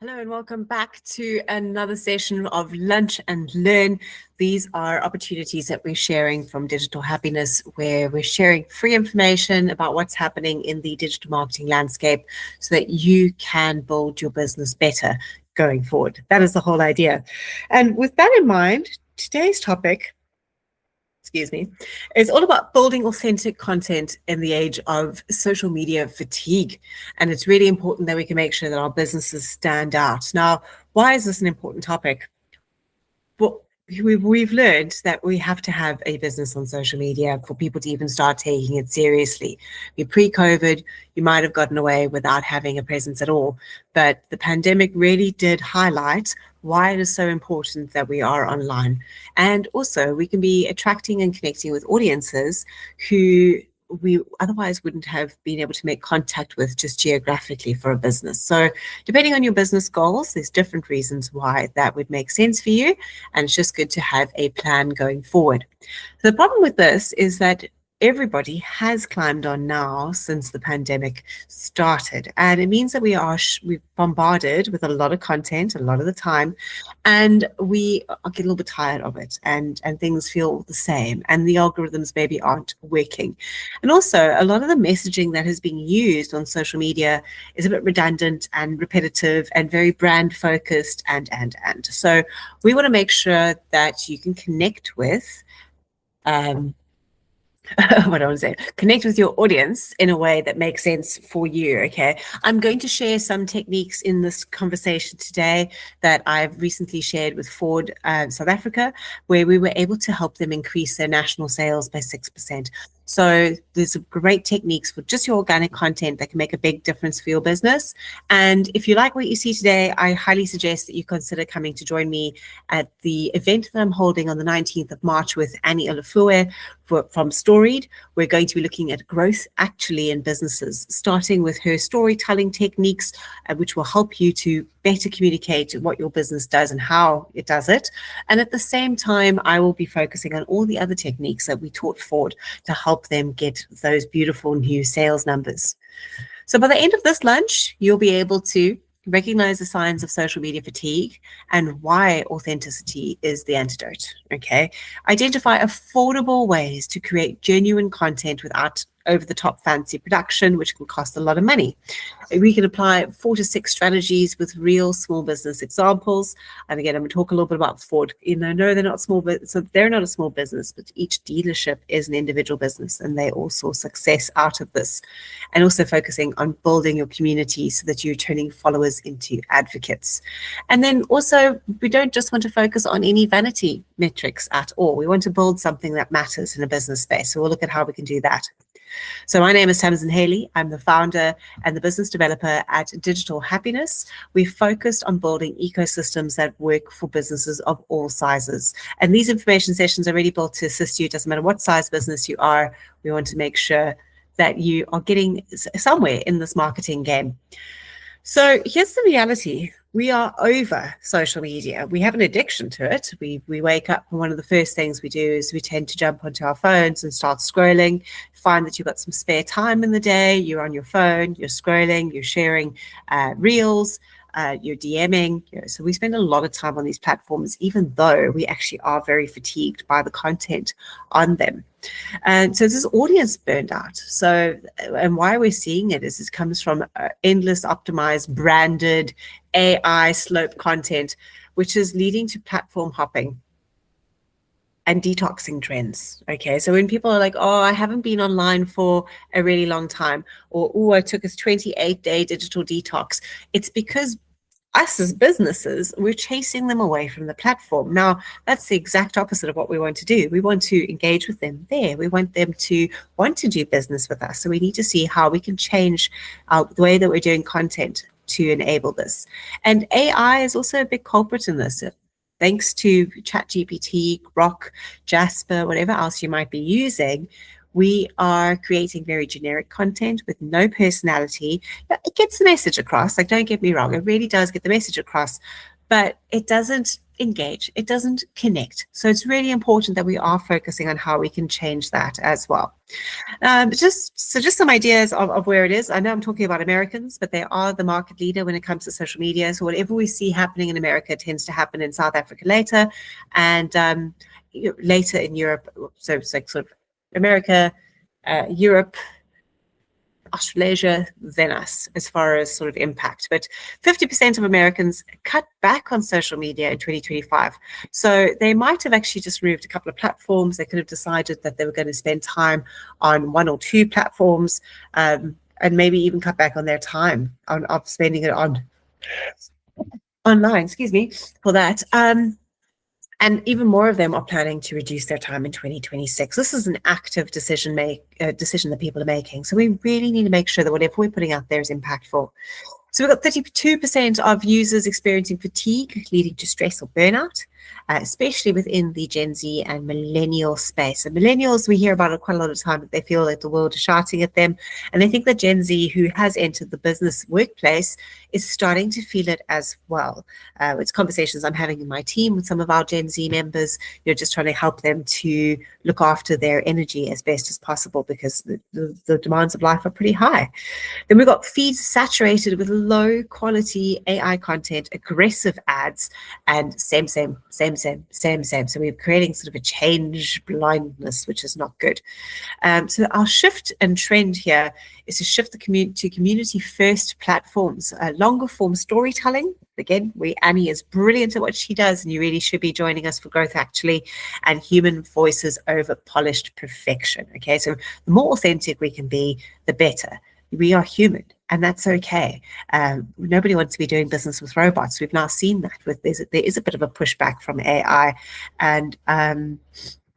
Hello and welcome back to another session of Lunch and Learn. These are opportunities that we're sharing from Digital Happiness, where we're sharing free information about what's happening in the digital marketing landscape so that you can build your business better going forward. That is the whole idea. And with that in mind, today's topic it's all about building authentic content in the age of social media fatigue. And it's really important that we can make sure that our businesses stand out. Now, why is this an important topic? Well, we've learned that we have to have a business on social media for people to even start taking it seriously. Pre-COVID, you might have gotten away without having a presence at all, but the pandemic really did highlight why it is so important that we are online. And also we can be attracting and connecting with audiences who we otherwise wouldn't have been able to make contact with just geographically for a business. So depending on your business goals, there's different reasons why that would make sense for you. And it's just good to have a plan going forward. The problem with this is that everybody has climbed on now since the pandemic started. And it means that we're bombarded with a lot of content a lot of the time, and we are getting a little bit tired of it, and things feel the same, and the algorithms maybe aren't working. And also a lot of the messaging that has been used on social media is a bit redundant and repetitive and very brand focused and. So we want to make sure that you can connect with what I want to say, connect with your audience in a way that makes sense for you. Okay, I'm going to share some techniques in this conversation today that I've recently shared with Ford South Africa, where we were able to help them increase their national sales by 6%. So there's great techniques for just your organic content that can make a big difference for your business. And if you like what you see today, I highly suggest that you consider coming to join me at the event that I'm holding on the 19th of March with Annie Olafue from Storied. We're going to be looking at growth actually in businesses, starting with her storytelling techniques, which will help you to better communicate what your business does and how it does it. And at the same time, I will be focusing on all the other techniques that we taught Ford to help them get those beautiful new sales numbers. So by the end of this lunch, you'll be able to recognize the signs of social media fatigue and why authenticity is the antidote. Okay, identify affordable ways to create genuine content without over-the-top fancy production, which can cost a lot of money. We can apply 4 to 6 strategies with real small business examples. And again, I'm going to talk a little bit about Ford. No, they're not small, but so they're not a small business, but each dealership is an individual business, and they all saw success out of this. And also focusing on building your community so that you're turning followers into advocates. And then also, we don't just want to focus on any vanity metrics at all. We want to build something that matters in a business space. So we'll look at how we can do that. So my name is Tamsin Haley. I'm the founder and the business developer at Digital Happiness. We focused on building ecosystems that work for businesses of all sizes. And these information sessions are really built to assist you. It doesn't matter what size business you are. We want to make sure that you are getting somewhere in this marketing game. So here's the reality. We are over social media. We have an addiction to it. We wake up and one of the first things we do is we tend to jump onto our phones and start scrolling, find that you've got some spare time in the day, you're on your phone, you're scrolling, you're sharing reels, you're DMing. So we spend a lot of time on these platforms, even though we actually are very fatigued by the content on them. And so this audience burned out. So, and why we're seeing it is it comes from endless optimized, branded AI slope content, which is leading to platform hopping and detoxing trends. Okay, so when people are like, oh, I haven't been online for a really long time, or oh, I took a 28-day digital detox, it's because us as businesses, we're chasing them away from the platform. Now, that's the exact opposite of what we want to do. We want to engage with them there. We want them to want to do business with us. So we need to see how we can change the way that we're doing content to enable this. And AI is also a big culprit in this. Thanks to ChatGPT, Grok, Jasper, whatever else you might be using, we are creating very generic content with no personality. It gets the message across, like, don't get me wrong, it really does get the message across, but it doesn't engage, it doesn't connect. So it's really important that we are focusing on how we can change that as well. Just some ideas of where it is. I know I'm talking about Americans, but they are the market leader when it comes to social media. So whatever we see happening in America tends to happen in South Africa later, and later in Europe. So it's like sort of America, Europe, Australasia, then us, as far as sort of impact. But 50% of Americans cut back on social media in 2025. So they might have actually just removed a couple of platforms. They could have decided that they were going to spend time on one or two platforms, and maybe even cut back on their time of spending it on online, excuse me, for that. And even more of them are planning to reduce their time in 2026. This is an active decision that people are making. So we really need to make sure that whatever we're putting out there is impactful. So we've got 32% of users experiencing fatigue, leading to stress or burnout, especially within the Gen Z and millennial space. And millennials, we hear about it quite a lot of time, that they feel like the world is shouting at them. And they think that Gen Z, who has entered the business workplace, is starting to feel it as well. It's conversations I'm having in my team with some of our Gen Z members, just trying to help them to look after their energy as best as possible, because the demands of life are pretty high. Then we've got feeds saturated with low quality AI content, aggressive ads, and same. So we're creating sort of a change blindness, which is not good. So our shift and trend here is to shift the community first platforms, longer form storytelling. Again, Annie is brilliant at what she does, and you really should be joining us for growth, actually, and human voices over polished perfection. Okay, so the more authentic we can be, the better. We are human, and that's okay. Nobody wants to be doing business with robots. We've now seen that there is a bit of a pushback from AI, and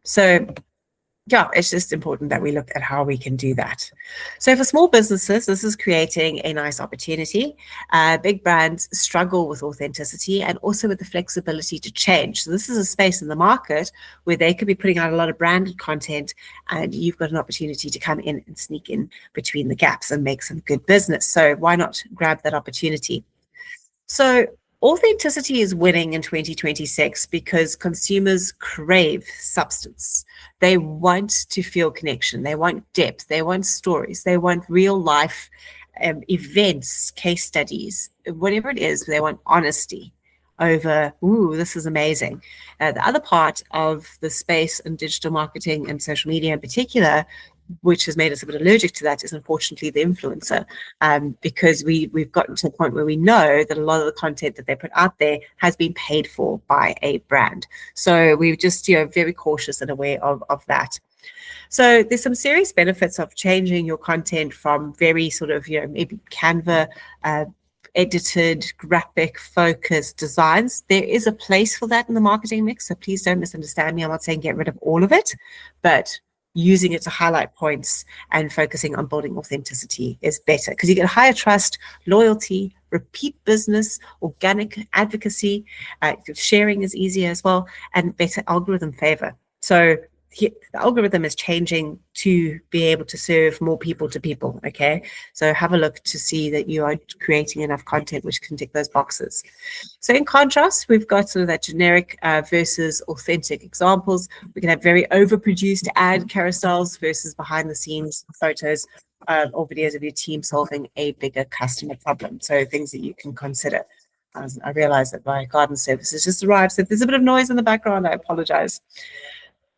so yeah, it's just important that we look at how we can do that. So for small businesses, this is creating a nice opportunity. Big brands struggle with authenticity and also with the flexibility to change. So this is a space in the market where they could be putting out a lot of branded content, and you've got an opportunity to come in and sneak in between the gaps and make some good business. So why not grab that opportunity? So authenticity is winning in 2026 because consumers crave substance. They want to feel connection. They want depth. They want stories. They want real life events, case studies, whatever it is. They want honesty over, ooh, this is amazing. The other part of the space in digital marketing and social media in particular, which has made us a bit allergic to that, is unfortunately the influencer, because we've gotten to a point where we know that a lot of the content that they put out there has been paid for by a brand. So we're just very cautious and aware of that. So there's some serious benefits of changing your content from very sort of maybe Canva edited, graphic focused designs. There is a place for that in the marketing mix, so please don't misunderstand me. I'm not saying get rid of all of it, but using it to highlight points and focusing on building authenticity is better, because you get higher trust, loyalty, repeat business, organic advocacy, sharing is easier as well, and better algorithm favor. So the algorithm is changing to be able to serve more people to people, okay? So have a look to see that you are creating enough content which can tick those boxes. So in contrast, we've got sort of that generic versus authentic examples. We can have very overproduced ad carousels versus behind the scenes photos or videos of your team solving a bigger customer problem. So things that you can consider. I realize that my garden service has just arrived, so if there's a bit of noise in the background, I apologize.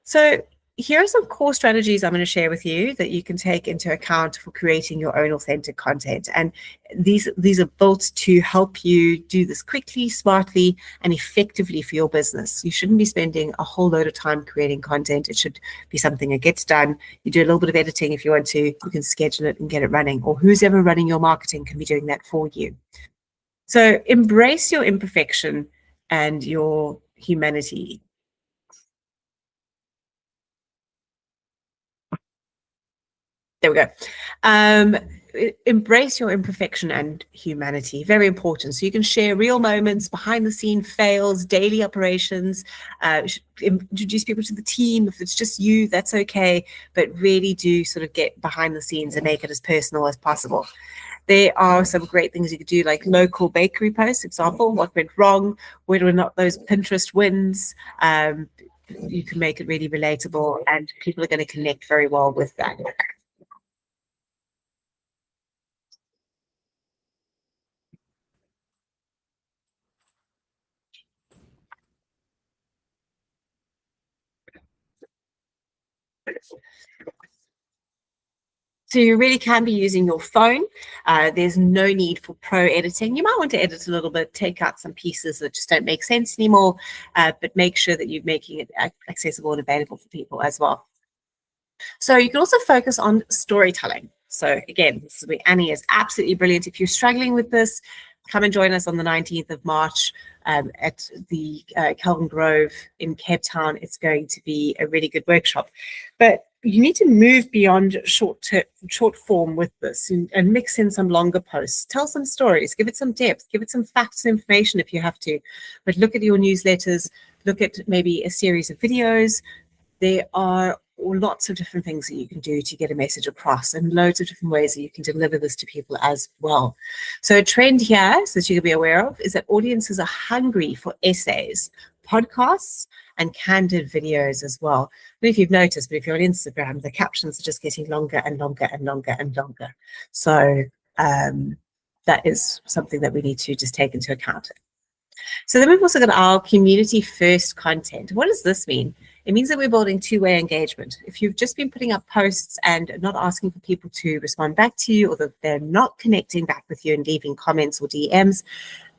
So here are some core strategies I'm going to share with you that you can take into account for creating your own authentic content. And these are built to help you do this quickly, smartly, and effectively for your business. You shouldn't be spending a whole load of time creating content. It should be something that gets done. You do a little bit of editing if you want to. You can schedule it and get it running, or who's ever running your marketing can be doing that for you. So embrace your imperfection and your humanity. There we go. Embrace your imperfection and humanity. Very important. So you can share real moments, behind the scene fails, daily operations, introduce people to the team. If it's just you, that's okay. But really do sort of get behind the scenes and make it as personal as possible. There are some great things you could do, like local bakery posts, example, what went wrong, whether or not those Pinterest wins. You can make it really relatable, and people are going to connect very well with that. So you really can be using your phone. There's no need for pro editing. You might want to edit a little bit, take out some pieces that just don't make sense anymore, but make sure that you're making it accessible and available for people as well. So you can also focus on storytelling. So again, this is where Annie is absolutely brilliant. If you're struggling with this, come and join us on the 19th of March at the Kelvin Grove in Cape Town. It's going to be a really good workshop. But you need to move beyond short form with this and mix in some longer posts. Tell some stories, give it some depth, give it some facts and information if you have to. But look at your newsletters, look at maybe a series of videos. There are lots of different things that you can do to get a message across, and loads of different ways that you can deliver this to people as well. So a trend here, so that you can be aware of, is that audiences are hungry for essays, podcasts, and candid videos as well. I don't know if you've noticed, but if you're on Instagram, the captions are just getting longer and longer and longer and longer. So that is something that we need to just take into account. So then we've also got our community first content. What does this mean? It means that we're building two-way engagement. If you've just been putting up posts and not asking for people to respond back to you, or that they're not connecting back with you and leaving comments or DMs,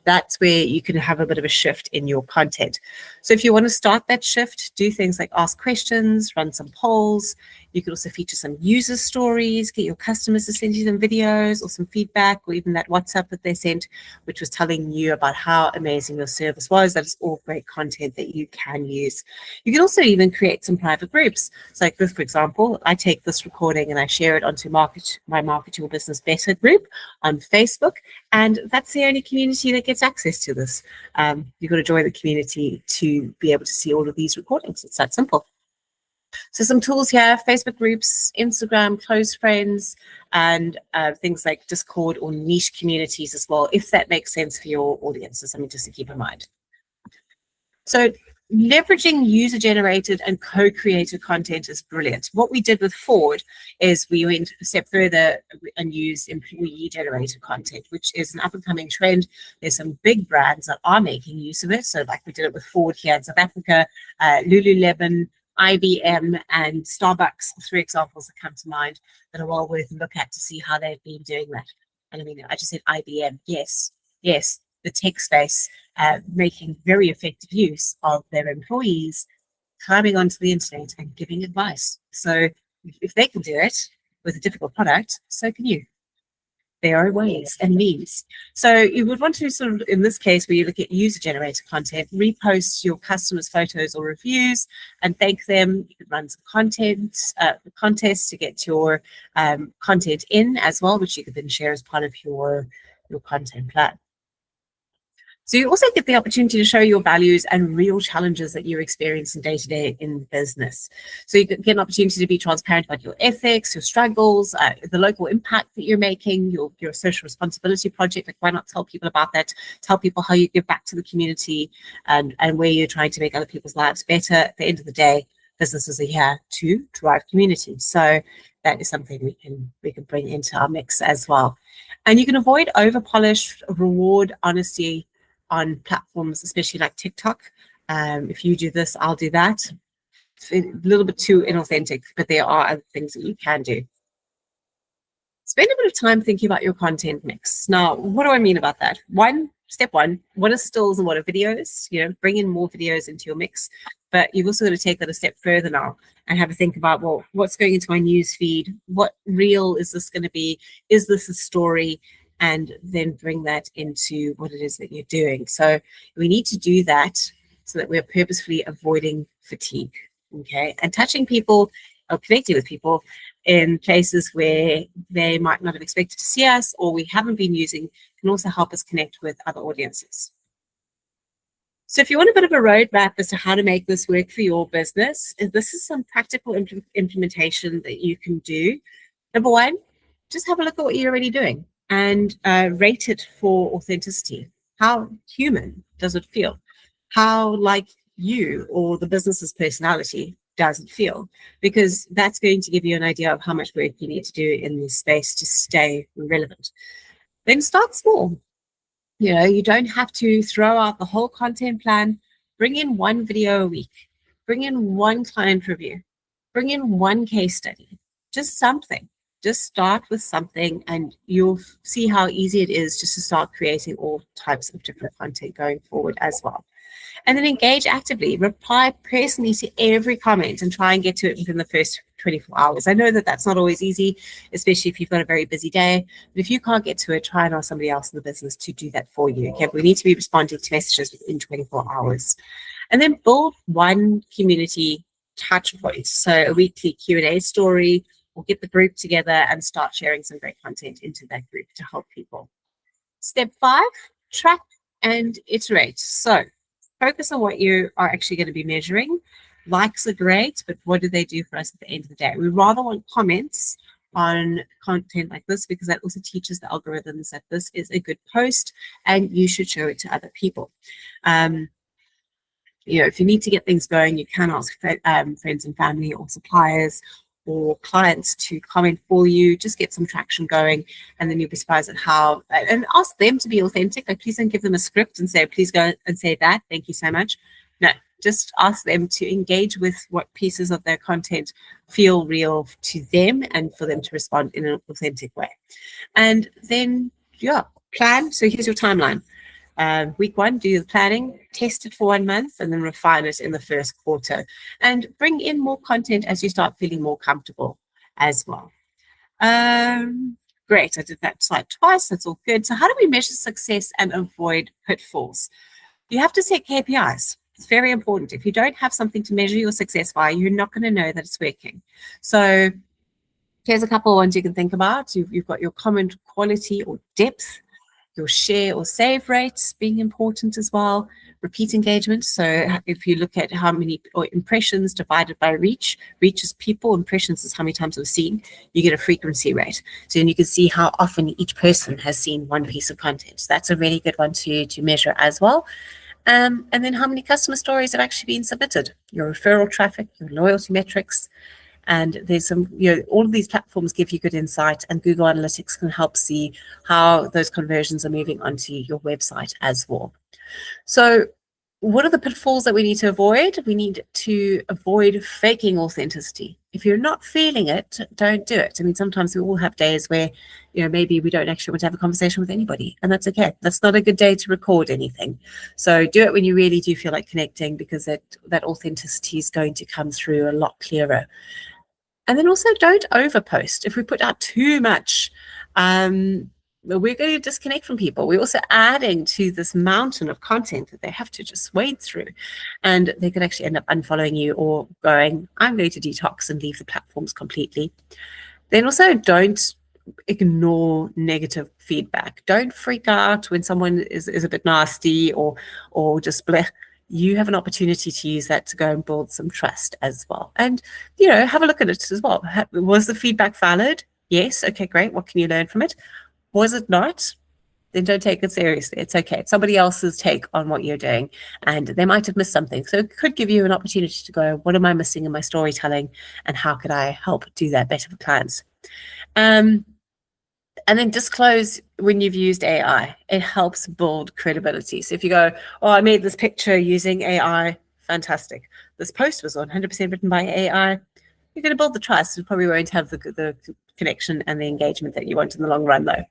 that's where you can have a bit of a shift in your content. So if you want to start that shift, do things like ask questions, run some polls. You can also feature some user stories, get your customers to send you some videos or some feedback, or even that WhatsApp that they sent, which was telling you about how amazing your service was. That is all great content that you can use. You can also even create some private groups. So like this, for example, I take this recording and I share it onto my Market Your Business Better group on Facebook. And that's the only community that gets access to this. You've got to join the community to be able to see all of these recordings. It's that simple. So some tools here: Facebook groups, Instagram, close friends, and things like Discord or niche communities as well, if that makes sense for your audience. So something just to keep in mind. So leveraging user-generated and co-created content is brilliant. What we did with Ford is we went a step further and used employee-generated content, which is an up-and-coming trend. There's some big brands that are making use of it. So like we did it with Ford here in South Africa, Lululemon, IBM, and Starbucks, 3 examples that come to mind that are well worth a look at to see how they've been doing that. And I mean, I just said IBM. Yes, the tech space, making very effective use of their employees climbing onto the internet and giving advice. So if they can do it with a difficult product, so can you. There are ways and means. So you would want to sort of, in this case, where you look at user-generated content, repost your customers' photos or reviews and thank them. You could run some contests to get your content in as well, which you could then share as part of your content plan. So you also get the opportunity to show your values and real challenges that you're experiencing day to day in business. So you get an opportunity to be transparent about your ethics, your struggles, the local impact that you're making, your social responsibility project. Like, why not tell people about that? Tell people how you give back to the community and where you're trying to make other people's lives better. At the end of the day, businesses are here to drive community. So that is something we can bring into our mix as well. And you can avoid over-polished, reward honesty on platforms, especially like TikTok. If you do this, I'll do that. It's a little bit too inauthentic, but there are other things that you can do. Spend a bit of time thinking about your content mix. Now, what do I mean about that? Step one, what are stills and what are videos? Bring in more videos into your mix, but you've also got to take that a step further now and have a think about, well, what's going into my news feed? What reel is this going to be? Is this a story? And then bring that into what it is that you're doing. So we need to do that so that we're purposefully avoiding fatigue, okay? And touching people or connecting with people in places where they might not have expected to see us or we haven't been using can also help us connect with other audiences. So if you want a bit of a roadmap as to how to make this work for your business, this is some practical implementation that you can do. Number one, just have a look at what you're already doing. and rate it for authenticity. How human does it feel? How like you or the business's personality does it feel? Because that's going to give you an idea of how much work you need to do in this space to stay relevant. Then start small. You know, you don't have to throw out the whole content plan. Bring in one video a week, bring in one client review, bring in one case study, just something. Just start with something and you'll see how easy it is just to start creating all types of different content going forward as well. And then engage actively, reply personally to every comment and try and get to it within the first 24 hours. I know that that's not always easy, especially if you've got a very busy day. But if you can't get to it, try and ask somebody else in the business to do that for you. Okay, we need to be responding to messages within 24 hours. And then build one community touch point. So a weekly Q&A story, or get the group together and start sharing some great content into that group to help people. Step 5, track and iterate. So focus on what you are actually going to be measuring. Likes are great, but what do they do for us at the end of the day? We rather want comments on content like this because that also teaches the algorithms that this is a good post and you should show it to other people. You know, if you need to get things going, you can ask friends and family or suppliers or clients to comment for you, just get some traction going, and then you'll be surprised at how, and ask them to be authentic. Like, please don't give them a script and say, please go and say that, thank you so much. No, just ask them to engage with what pieces of their content feel real to them and for them to respond in an authentic way. And then, yeah, plan. So here's your timeline. Week 1, do the planning, test it for 1 month, and then refine it in the first quarter. And bring in more content as you start feeling more comfortable as well. Great, I did that slide twice, that's all good. So how do we measure success and avoid pitfalls? You have to set KPIs. It's very important. If you don't have something to measure your success by, you're not going to know that it's working. So here's a couple of ones you can think about. You've got your comment quality or depth, your share or save rates being important as well, repeat engagement. So if you look at how many or impressions divided by reach is people, impressions is how many times we've seen, you get a frequency rate. So then you can see how often each person has seen one piece of content. So that's a really good one to measure as well. And then how many customer stories have actually been submitted, your referral traffic, your loyalty metrics. And there's some, you know, all of these platforms give you good insight, and Google Analytics can help see how those conversions are moving onto your website as well. So what are the pitfalls that we need to avoid? We need to avoid faking authenticity. If you're not feeling it, don't do it. I mean, sometimes we all have days where, you know, maybe we don't actually want to have a conversation with anybody, and that's okay. That's not a good day to record anything. So do it when you really do feel like connecting, because that authenticity is going to come through a lot clearer. And then also don't overpost. If we put out too much, we're going to disconnect from people. We're also adding to this mountain of content that they have to just wade through. And they could actually end up unfollowing you or going, I'm going to detox and leave the platforms completely. Then also don't ignore negative feedback. Don't freak out when someone is a bit nasty or just bleh. You have an opportunity to use that to go and build some trust as well. And, you know, have a look at it as well. Was the feedback valid? Yes. Okay, great. What can you learn from it? Was it not? Then don't take it seriously. It's okay. It's somebody else's take on what you're doing, and they might have missed something. So it could give you an opportunity to go, what am I missing in my storytelling, and how could I help do that better for clients? And then disclose when you've used AI. It helps build credibility. So if you go, oh, I made this picture using AI, fantastic. This post was 100% written by AI. You're going to build the trust. You probably won't have the connection and the engagement that you want in the long run, though.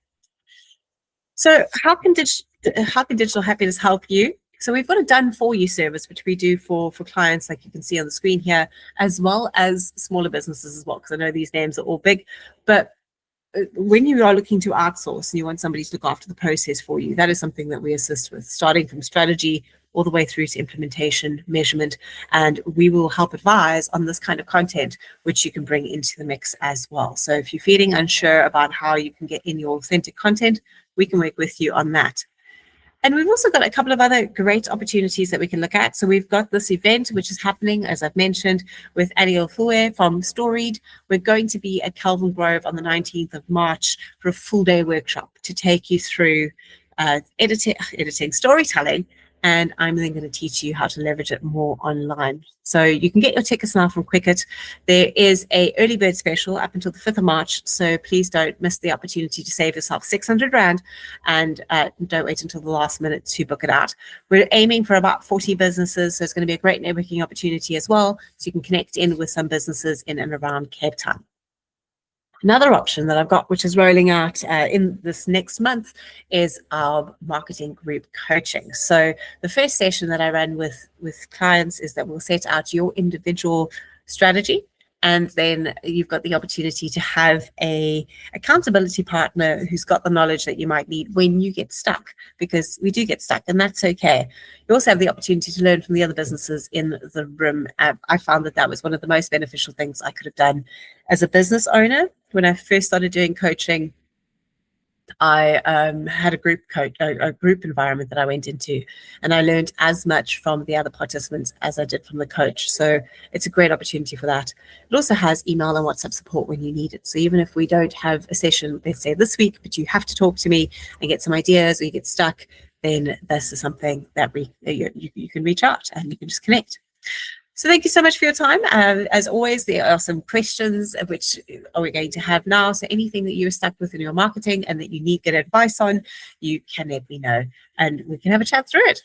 So how can digital happiness help you? So we've got a done for you service, which we do for clients, like you can see on the screen here, as well as smaller businesses as well, because I know these names are all big. But when you are looking to outsource and you want somebody to look after the process for you, that is something that we assist with, starting from strategy all the way through to implementation, measurement, and we will help advise on this kind of content, which you can bring into the mix as well. So if you're feeling unsure about how you can get in your authentic content, we can work with you on that. And we've also got a couple of other great opportunities that we can look at. So we've got this event, which is happening, as I've mentioned, with Aniel Fue from Storied. We're going to be at Kelvingrove on the 19th of March for a full day workshop to take you through editing, storytelling, and I'm then going to teach you how to leverage it more online. So you can get your tickets now from Quicket. There is a early bird special up until the 5th of March, so please don't miss the opportunity to save yourself 600 Rand, and don't wait until the last minute to book it out. We're aiming for about 40 businesses, so it's going to be a great networking opportunity as well, so you can connect in with some businesses in and around Cape Town. Another option that I've got, which is rolling out in this next month, is our marketing group coaching. So the first session that I run with clients is that we'll set out your individual strategy, and then you've got the opportunity to have a accountability partner who's got the knowledge that you might need when you get stuck, because we do get stuck, and that's okay. You also have the opportunity to learn from the other businesses in the room. I found that was one of the most beneficial things I could have done as a business owner. When I first started doing coaching, I had a group environment that I went into, and I learned as much from the other participants as I did from the coach. So it's a great opportunity for that. It also has email and WhatsApp support when you need it. So even if we don't have a session, let's say this week, but you have to talk to me and get some ideas, or you get stuck, then this is something that you can reach out and you can just connect. So thank you so much for your time. As always, there are some questions which are we going to have now. So anything that you're stuck with in your marketing and that you need good advice on, you can let me know and we can have a chat through it.